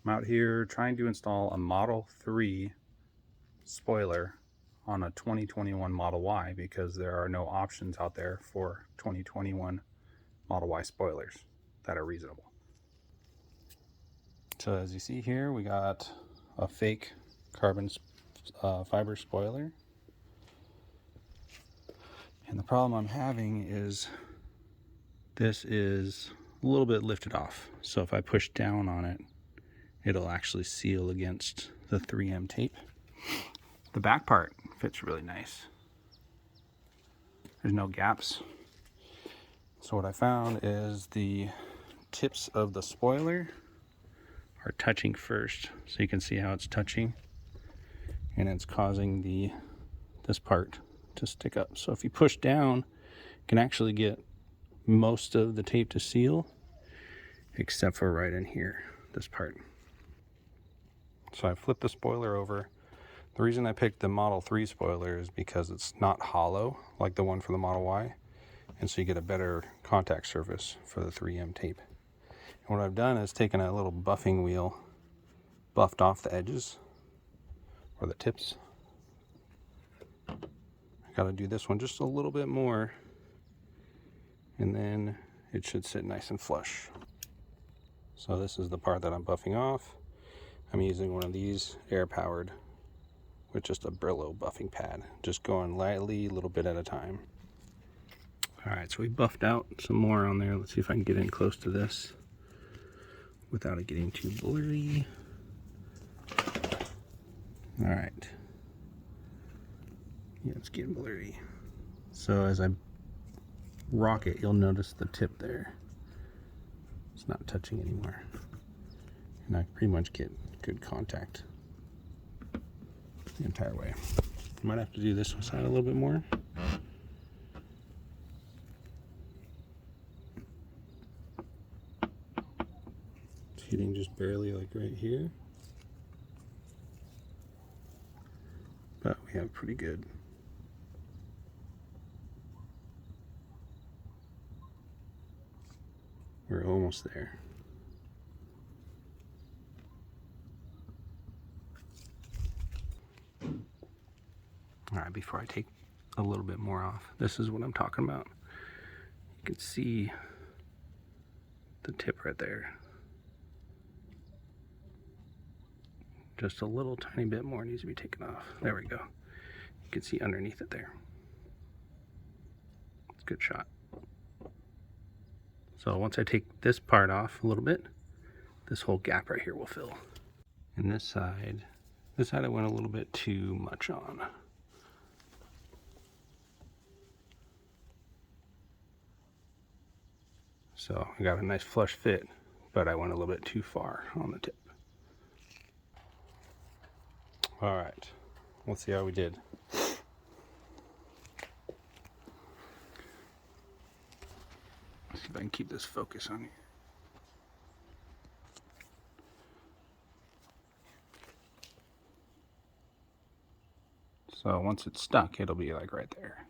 I'm out here trying to install a Model 3 spoiler on a 2021 Model Y because there are no options out there for 2021 Model Y spoilers that are reasonable. So as you see here, we got a fake carbon fiber spoiler. And the problem I'm having is this is a little bit lifted off. So if I push down on it, it'll actually seal against the 3M tape. The back part fits really nice. There's no gaps. So what I found is the tips of the spoiler are touching first. So you can see how it's touching, and it's causing this part to stick up. So if you push down, you can actually get most of the tape to seal, except for right in here, this part. So I flipped the spoiler over. The reason I picked the Model 3 spoiler is because it's not hollow like the one for the Model Y, and so you get a better contact surface for the 3M tape. And what I've done is taken a little buffing wheel, buffed off the edges, or the tips. I gotta do this one just a little bit more, and then it should sit nice and flush. So this is the part that I'm buffing off. I'm using one of these air-powered with just a Brillo buffing pad, just going lightly, a little bit at a time. All right, so we buffed out some more on there. Let's see if I can get in close to this without it getting too blurry. All right. Yeah, it's getting blurry. So as I rock it, you'll notice the tip there. It's not touching anymore. And I pretty much get good contact the entire way. Might have to do this side a little bit more. It's hitting just barely, like right here. But we have pretty good. We're almost there. All right, before I take a little bit more off, this is what I'm talking about. You can see the tip right there. Just a little tiny bit more needs to be taken off. There we go. You can see underneath it there. It's a good shot. So once I take this part off a little bit, this whole gap right here will fill. And this side I went a little bit too much on. So I got a nice flush fit, but I went a little bit too far on the tip. All right, let's see how we did. Let's see if I can keep this focus on here. So once it's stuck, it'll be like right there.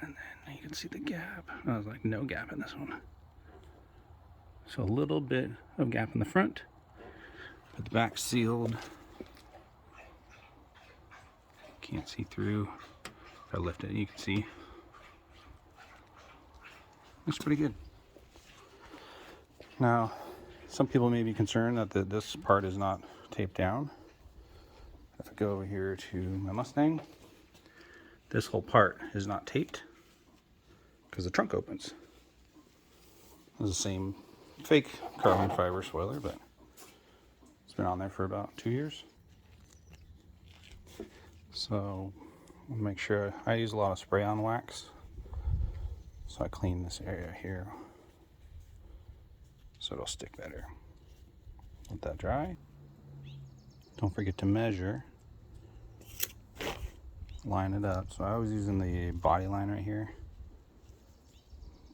And then you can see the gap. I was like, no gap in this one. So a little bit of gap in the front, but the back sealed. Can't see through. If I lift it, you can see. Looks pretty good. Now, some people may be concerned that this part is not taped down. If I go over here to my Mustang, this whole part is not taped because the trunk opens. It's the same fake carbon fiber spoiler, but it's been on there for about 2 years. So I'll make sure I use a lot of spray-on wax. So I clean this area here so it'll stick better. Let that dry. Don't forget to measure. Line it up. So I was using the body line right here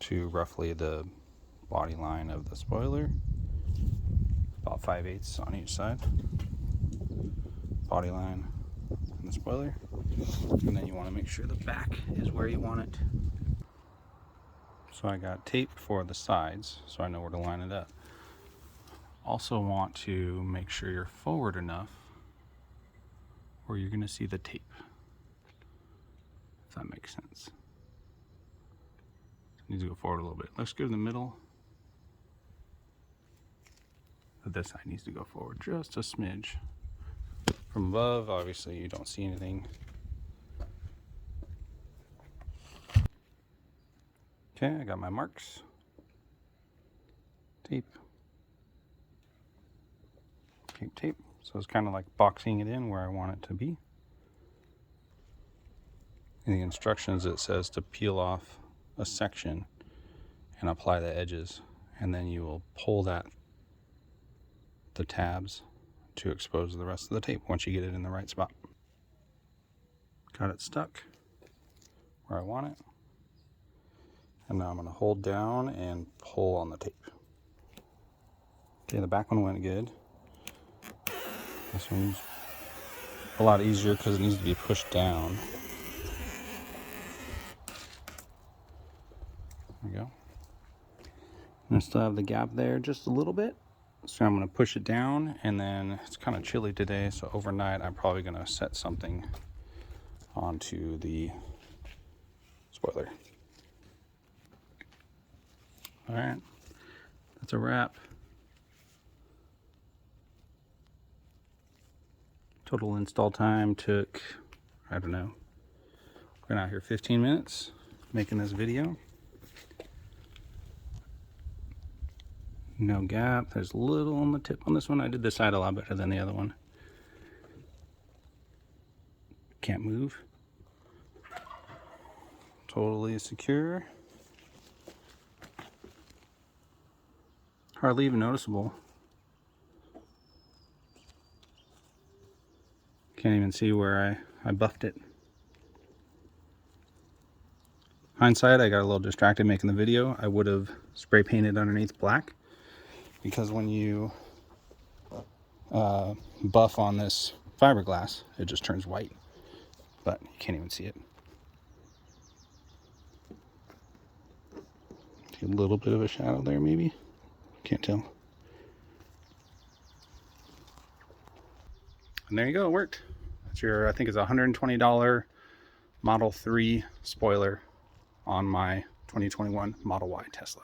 to roughly the body line of the spoiler. About 5/8 on each side. Body line and the spoiler. And then you want to make sure the back is where you want it. So I got tape for the sides so I know where to line it up. Also want to make sure you're forward enough where you're going to see the tape, if that makes sense. Needs to go forward a little bit. Looks good in the middle, but this side needs to go forward just a smidge. From above, obviously you don't see anything. Okay, I got my marks. Tape. Tape, tape. So it's kind of like boxing it in where I want it to be. In the instructions it says to peel off a section and apply the edges, and then you will pull the tabs to expose the rest of the tape once you get it in the right spot. Got it stuck where I want it. And now I'm going to hold down and pull on the tape. Okay, the back one went good. This one's a lot easier because it needs to be pushed down. There we go. And I still have the gap there just a little bit. So I'm going to push it down, and then it's kind of chilly today, so overnight I'm probably going to set something onto the spoiler. All right, that's a wrap. Total install time took, I don't know, been out here 15 minutes making this video. No gap. There's a little on the tip on this one. I did this side a lot better than the other one. Can't move. Totally secure. Hardly even noticeable. Can't even see where I buffed it. Hindsight, I got a little distracted making the video. I would have spray painted underneath black, because when you buff on this fiberglass, it just turns white, but you can't even see it. See a little bit of a shadow there, maybe. Can't tell. And there you go, it worked. That's your, I think it's a $120 Model 3 spoiler on my 2021 Model Y Tesla.